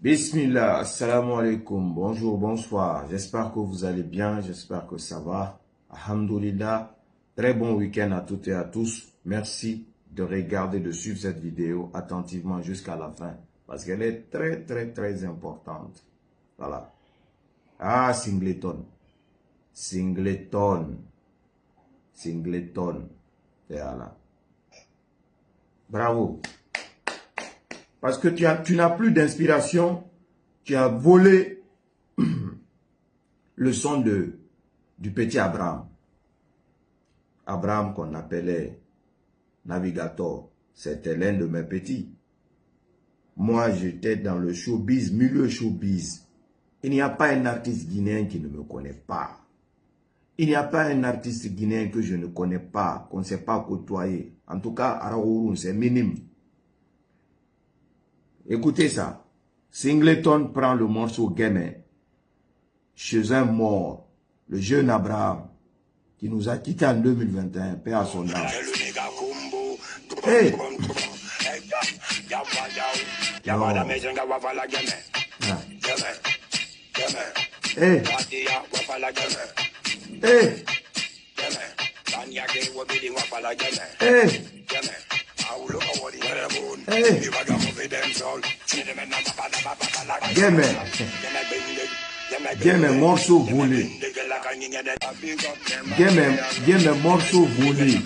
Bismillah, assalamu alaikum, bonjour, bonsoir, j'espère que vous allez bien, j'espère que ça va, alhamdoulilah, très bon week-end à toutes et à tous, merci de regarder, de suivre cette vidéo attentivement jusqu'à la fin, parce qu'elle est très importante, voilà. Ah, Singleton, voilà, bravo. Parce que tu n'as plus d'inspiration, tu as volé le son du petit Abraham. Abraham qu'on appelait Navigator, c'était l'un de mes petits. Moi, j'étais dans le showbiz, milieu showbiz. Il n'y a pas un artiste guinéen qui ne me connaît pas. Il n'y a pas un artiste guinéen que je ne connais pas, qu'on ne sait pas côtoyer. En tout cas, Araourou, c'est minime. Écoutez ça. Singleton prend le morceau Gamin chez un mort, le jeune Abraham, qui nous a quittés en 2021, paix à son âme. Hey! Hey! Hey! Hey! Gamin, morceau volé. Gamin, morceau volé.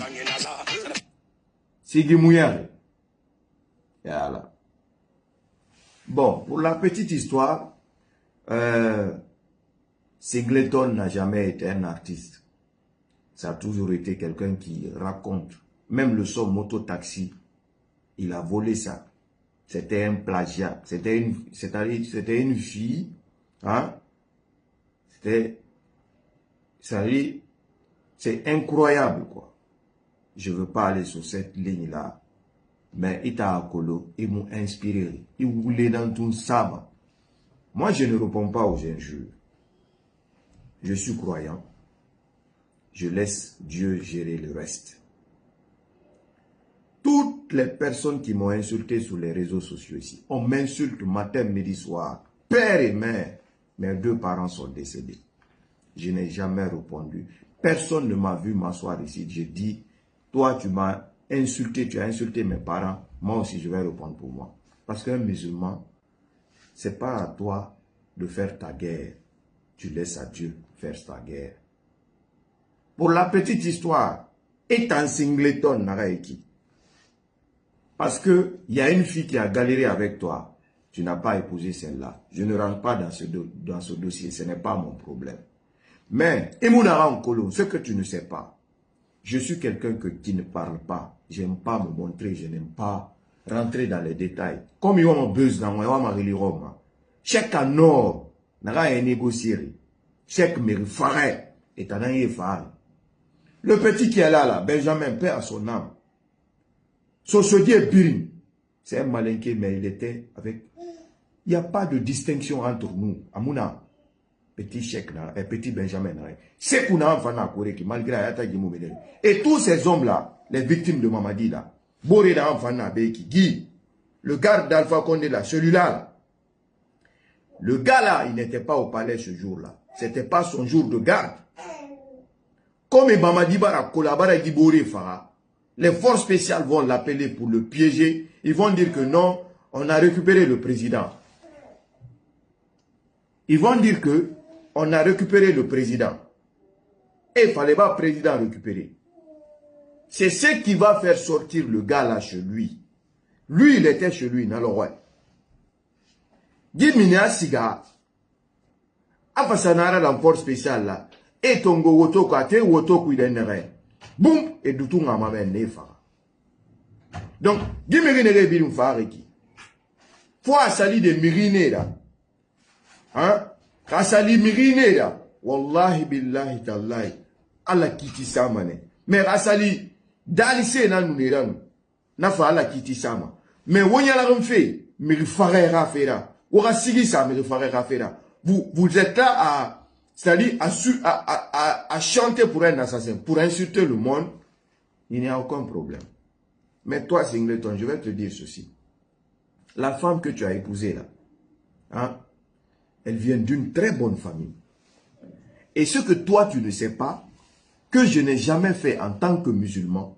Sigi Mouyare. Voilà. Bon, pour la petite histoire, Singleton n'a jamais été un artiste. Ça a toujours été quelqu'un qui raconte. Même le son moto-taxi, il a volé ça. C'était un plagiat. C'était une fille. Hein? C'est incroyable, quoi. Je ne veux pas aller sur cette ligne-là. Mais Ita Akolo, ils m'ont inspiré. Ils voulaient dans tout ça. Moi, je ne réponds pas aux injures. Je suis croyant. Je laisse Dieu gérer le reste. Toutes les personnes qui m'ont insulté sur les réseaux sociaux ici, on m'insulte matin, midi, soir. Père et mère, mes deux parents sont décédés. Je n'ai jamais répondu. Personne ne m'a vu m'asseoir ici. J'ai dit, toi tu m'as insulté, tu as insulté mes parents. Moi aussi je vais répondre pour moi. Parce qu'un musulman, ce n'est pas à toi de faire ta guerre. Tu laisses à Dieu faire sa guerre. Pour la petite histoire, étant Singleton Naraiki. Parce qu'il y a une fille qui a galéré avec toi. Tu n'as pas épousé celle-là. Je ne rentre pas dans ce dossier. Ce n'est pas mon problème. Mais, Emounara Nkolo, ce que tu ne sais pas, je suis quelqu'un qui ne parle pas. Je n'aime pas me montrer. Je n'aime pas rentrer dans les détails. Comme il y a un buzz dans moi, il y a un relire. Chaque annor, n'a rien négocié. Chaque mérifare est un effort. Le petit qui est là, Benjamin, paix à son âme. Sosodi et Birin, c'est un malinqué, mais il était avec... Il n'y a pas de distinction entre nous. Amouna, petit Cheikh, petit Benjamin, c'est qu'on a enfant à Corée qui, malgré Ayata Gimou Medel. Et tous ces hommes-là, les victimes de Mamadi, là, Boré da enfant à Beki, Guy, le garde d'Alpha Condé, là, celui-là, le gars là, il n'était pas au palais ce jour-là. Ce n'était pas son jour de garde. Comme Mamadi Bara collabore avec Boré Farah, les forces spéciales vont l'appeler pour le piéger. Ils vont dire que non, on a récupéré le président. Ils vont dire que on a récupéré le président. Et il ne fallait pas le président récupérer. C'est ce qui va faire sortir le gars là chez lui. Lui, il était chez lui, dans le roi. Dis-moi, Siga, Afasanara, la force spéciale là, et Tongo Wotoko, Ate Wotoko, il est rien. Boum, et du tout, on m'a nefa. Donc, dis-moi, il y a un fariki. Faut assali de mirine là. Hein? Assali mirine là. Wallahi billahi tallahi. Allah kiti samane. Mais assali, dalise na nuneranu. Na fa Allah kiti sama. Mais wonya la rumfe, mirifare rafera. Wora sigi sa mirifare rafera. Vous êtes là à... C'est-à-dire à chanter pour un assassin, pour insulter le monde, il n'y a aucun problème. Mais toi, Singleton, je vais te dire ceci. La femme que tu as épousée là, Hein? Elle vient d'une très bonne famille. Et ce que toi, tu ne sais pas, que je n'ai jamais fait en tant que musulman,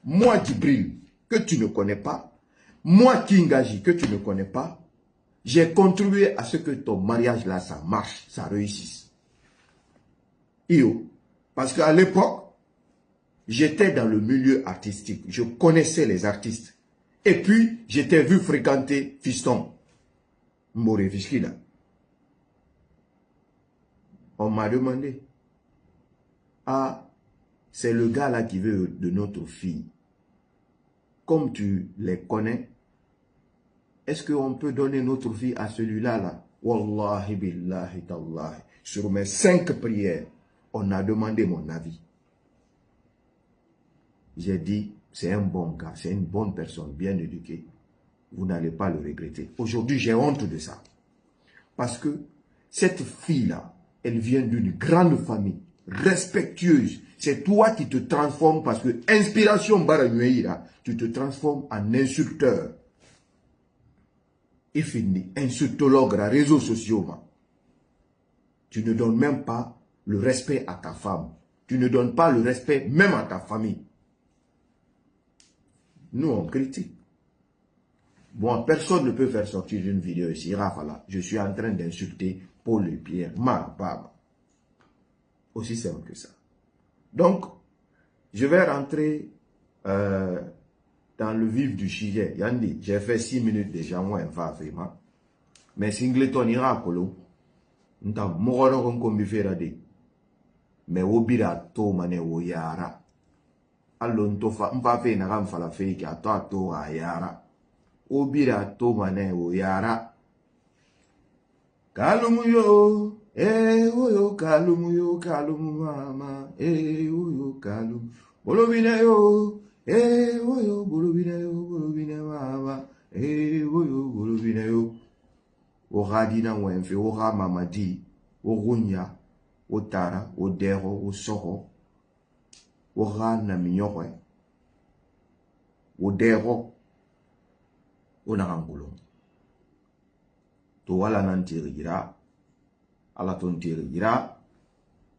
moi, Djibril, que tu ne connais pas, moi, Kingaji, que tu ne connais pas, j'ai contribué à ce que ton mariage là, ça marche, ça réussisse. Parce qu'à l'époque, j'étais dans le milieu artistique, je connaissais les artistes. Et puis, j'étais vu fréquenter Fiston, Mbore Fiskila. On m'a demandé, ah, c'est le gars là qui veut de notre fille. Comme tu les connais, est-ce qu'on peut donner notre fille à celui-là là? Wallahi billahi tallahi. Sur mes 5 prières, on a demandé mon avis. J'ai dit, c'est un bon gars, c'est une bonne personne, bien éduquée. Vous n'allez pas le regretter. Aujourd'hui, j'ai honte de ça. Parce que cette fille-là, elle vient d'une grande famille, respectueuse. C'est toi qui te transformes parce que inspiration Baranueira, tu te transformes en insulteur. Et fini, insultologue, à réseaux sociaux. Tu ne donnes même pas le respect à ta femme. Tu ne donnes pas le respect même à ta famille. Nous, on critique. Bon, personne ne peut faire sortir une vidéo ici. Rafala, je suis en train d'insulter Paul et Pierre. Aussi simple que ça. Donc, je vais rentrer dans le vif du sujet. Yandi, j'ai fait 6 minutes déjà, moi, vraiment. Mais Singleton ira à Kolo. Nta mokoro kon kombi fera de. Mais obira to mane wo yara. Allon to fa mpa fe na kam fala fe ki ato a yara. Obira to mane wo yara. Kalumu yo, oyo kalumu yo, kalumu mama, oyo kalumu. Bolobine yo, oyo bolobine yo, bolobine mama, oyo bolobine yo. O radina wenfe, o ramamadi, o runya, o tara, o dero, o soho, o rana minyokwe, o dero, o narangulo. To wala nan tirira, ala ton tirira,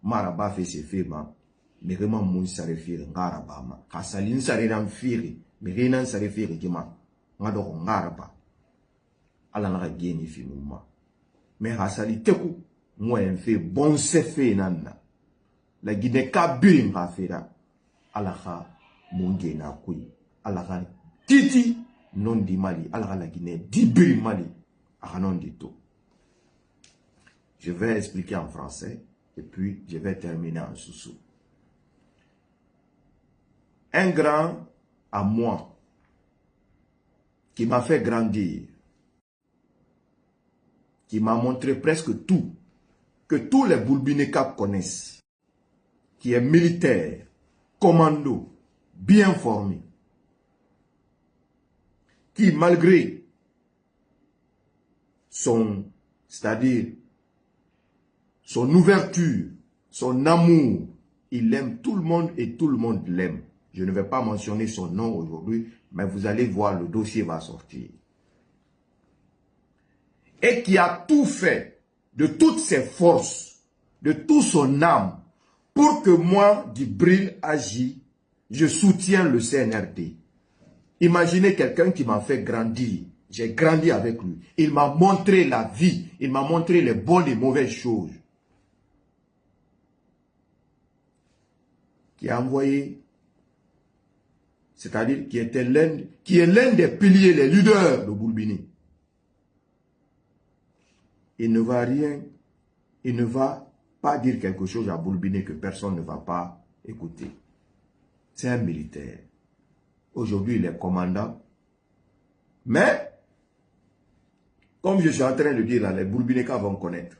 maraba fe se fema, merema moun sare firi ngaraba ma. Kasalin sare nan firi, merenan sare firi kima, ngadoko ngaraba. Ala naka geni fi mouma. Mais hasali teku, moi en fait bon se fait nana. La Guinée kabiri nga fera. Ala ka munge na kui. Ala ka titi non di Mali. Ala ka la Guinée dibiri Mali. Ala non di to. Je vais expliquer en français et puis je vais terminer en sous-sous. Un grand à moi qui m'a fait grandir, qui m'a montré presque tout, que tous les Boulbinekap connaissent, qui est militaire, commando, bien formé, qui malgré son, c'est-à-dire son ouverture, son amour, il aime tout le monde et tout le monde l'aime. Je ne vais pas mentionner son nom aujourd'hui, mais vous allez voir, le dossier va sortir. Et qui a tout fait, de toutes ses forces, de toute son âme, pour que moi, Djibril Aji, je soutiens le CNRD. Imaginez quelqu'un qui m'a fait grandir. J'ai grandi avec lui. Il m'a montré la vie. Il m'a montré les bonnes et mauvaises choses. Qui a envoyé, c'est-à-dire qui est l'un des piliers, les leaders de Boulbini. Il ne va pas dire quelque chose à Boulbini que personne ne va pas écouter. C'est un militaire. Aujourd'hui, il est commandant. Mais, comme je suis en train de dire là, les Boulbinékas vont connaître.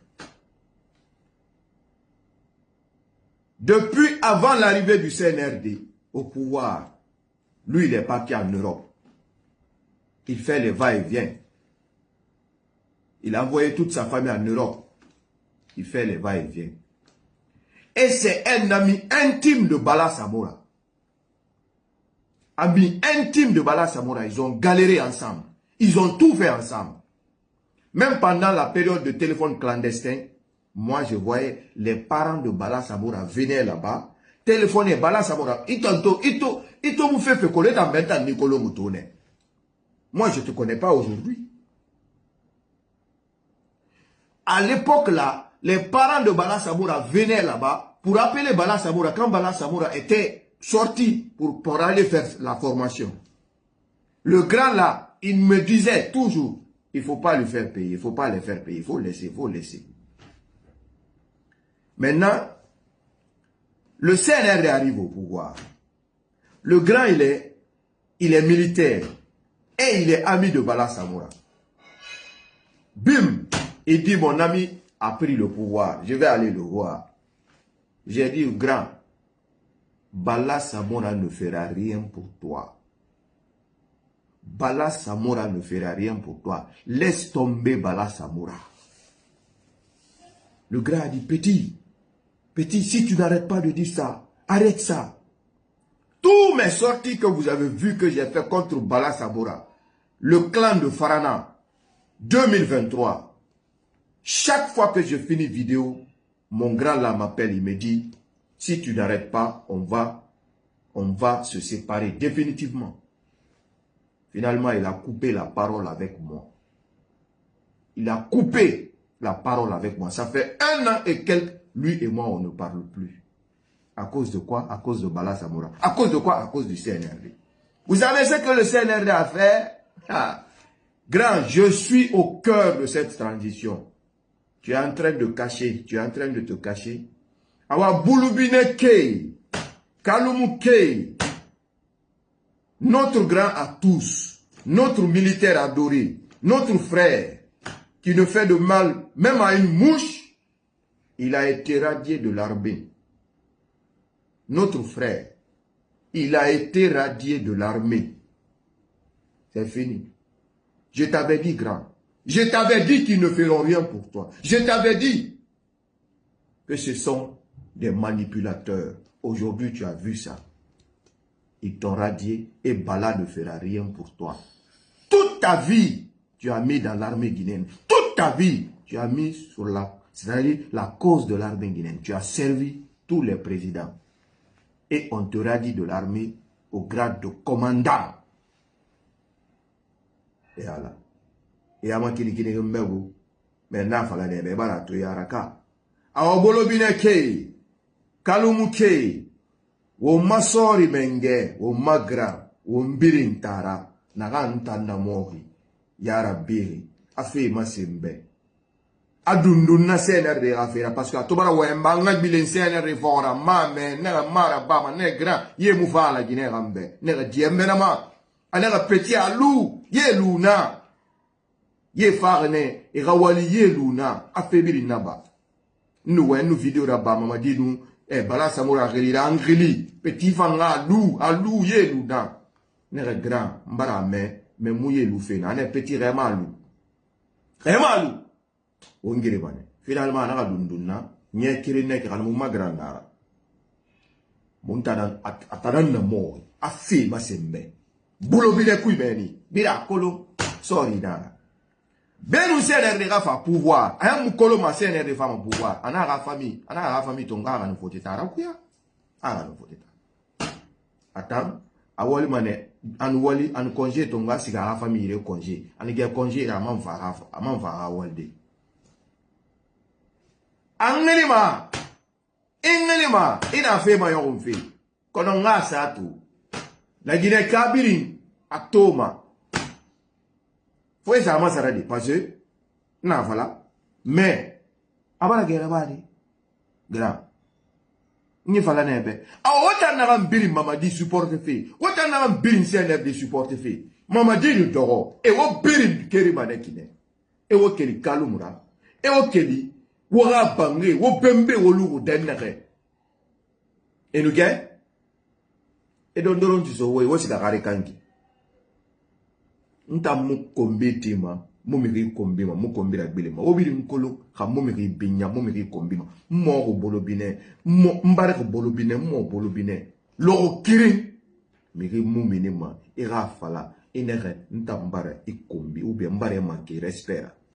Depuis avant l'arrivée du CNRD au pouvoir, lui, il est parti en Europe. Il fait les va-et-vient. Il a envoyé toute sa famille en Europe. Il fait les va-et-vient. Et c'est un ami intime de Bala Samora. Ami intime de Bala Samora. Ils ont galéré ensemble. Ils ont tout fait ensemble. Même pendant la période de téléphone clandestin, moi je voyais les parents de Bala Samoura venir là-bas, téléphoner Bala Samoura, ito vous fait coller dans 20 ans Nicolo Moutone. Moi je ne te connais pas aujourd'hui. À l'époque là, les parents de Bala Samoura venaient là-bas pour appeler Bala Samoura quand Bala Samoura était sorti pour aller faire la formation. Le grand là, il me disait toujours, il ne faut pas lui faire payer, il ne faut pas les faire payer, il faut laisser. Maintenant, le CNRD arrive au pouvoir. Le grand, il est militaire et il est ami de Bala Samoura. Bim, il dit, mon ami a pris le pouvoir, je vais aller le voir. J'ai dit, grand, Bala Samoura ne fera rien pour toi. Bala Samoura ne fera rien pour toi. Laisse tomber Bala Samoura. Le grand a dit, petit, si tu n'arrêtes pas de dire ça, arrête ça. Tous mes sorties que vous avez vues que j'ai fait contre Bala Samoura, le clan de Farana, 2023, chaque fois que je finis vidéo, mon grand là m'appelle, il me dit, si tu n'arrêtes pas, on va se séparer définitivement. Finalement, il a coupé la parole avec moi. Il a coupé la parole avec moi. Ça fait 1 an et quelques, lui et moi, on ne parle plus. À cause de quoi? À cause de Bala Samoura. À cause de quoi? À cause du CNRD. Vous savez ce que le CNRD a fait? Grand, je suis au cœur de cette transition. Tu es en train de cacher, tu es en train de te cacher. Awa Bouloubine Kei, Kaloumou Kei, notre grand à tous, notre militaire adoré, notre frère, qui ne fait de mal même à une mouche, il a été radié de l'armée. Notre frère, il a été radié de l'armée. C'est fini. Je t'avais dit, grand. Je t'avais dit qu'ils ne feront rien pour toi. Je t'avais dit que ce sont des manipulateurs. Aujourd'hui, tu as vu ça. Ils t'ont radié et Bala ne fera rien pour toi. Toute ta vie, tu as mis dans l'armée guinéenne. Toute ta vie, tu as mis sur c'est-à-dire la cause de l'armée guinéenne. Tu as servi tous les présidents. Et on te radie de l'armée au grade de commandant. Et voilà. Et à moi qui dit que maintenant, il fallait aller à Toyaraka. A Obolobine Kei, Kalumu Kei, wo masori menge, wo magra, wo mbirintara, naganta namori, yara biri, afe masembe. Adunduna CNRD affaire parce que tobara wemba ngabile CNRD fora mame nega mara bama negra ye mufala gine gambe nega diembe na ma anega petit alou ye luna ye farne e gawali ye luna afebiri naba nous ouais nous vidéo da bama ma di nous e Bala Samoura gelira angeli petit fanga alou ye luna nega grand mbara me mouye lou fena ne petit remalu finalement, on a dunduna, nye kirine ki kanamu magrandara. Montanan atanan na mo, afi masembe. Bulo bile kuibeni, bira kolo, sorry na. Ben ou CNRD fa pouvoir, ayam mukolo ma CNRD fa ma pouvoir. Ana famille tonga ana no fote tara kuya. Ana no fote tara. Atam, awali mane anu congé tonga siga la famille re congé. Ani ge congé a man va awalde. Angelima, ina fe ma yon fe. Kono nga satu. La Guinée Kabirin, Atoma. Faut ça ma saradi parce que na voilà. Mais abala guerre badi. Grand. Ni fala nebe. A wota na mbiri Mamadi supporte fe. Wota na mbiri CNRD supporte fe. Mamadi ni doro. E wo biri keri manekine. E wo keri kalumura. E wo keri wora bangé, wo bembe wo lugu denere. Et nous gagne? Et donc, nous disons, oui, c'est la kanki. Nta mu kombe tima, mu miri kombe ma, mu kombe la bile ma. Obiri nkolo, ha mu miri binya, mu miri kombe ma. Mo bolobine, mbare bolobine, mo bolobine. Loro kiri, miri mu minima, ira fala, inere, nta mbare ikombi, ou bien mbare manki, respect.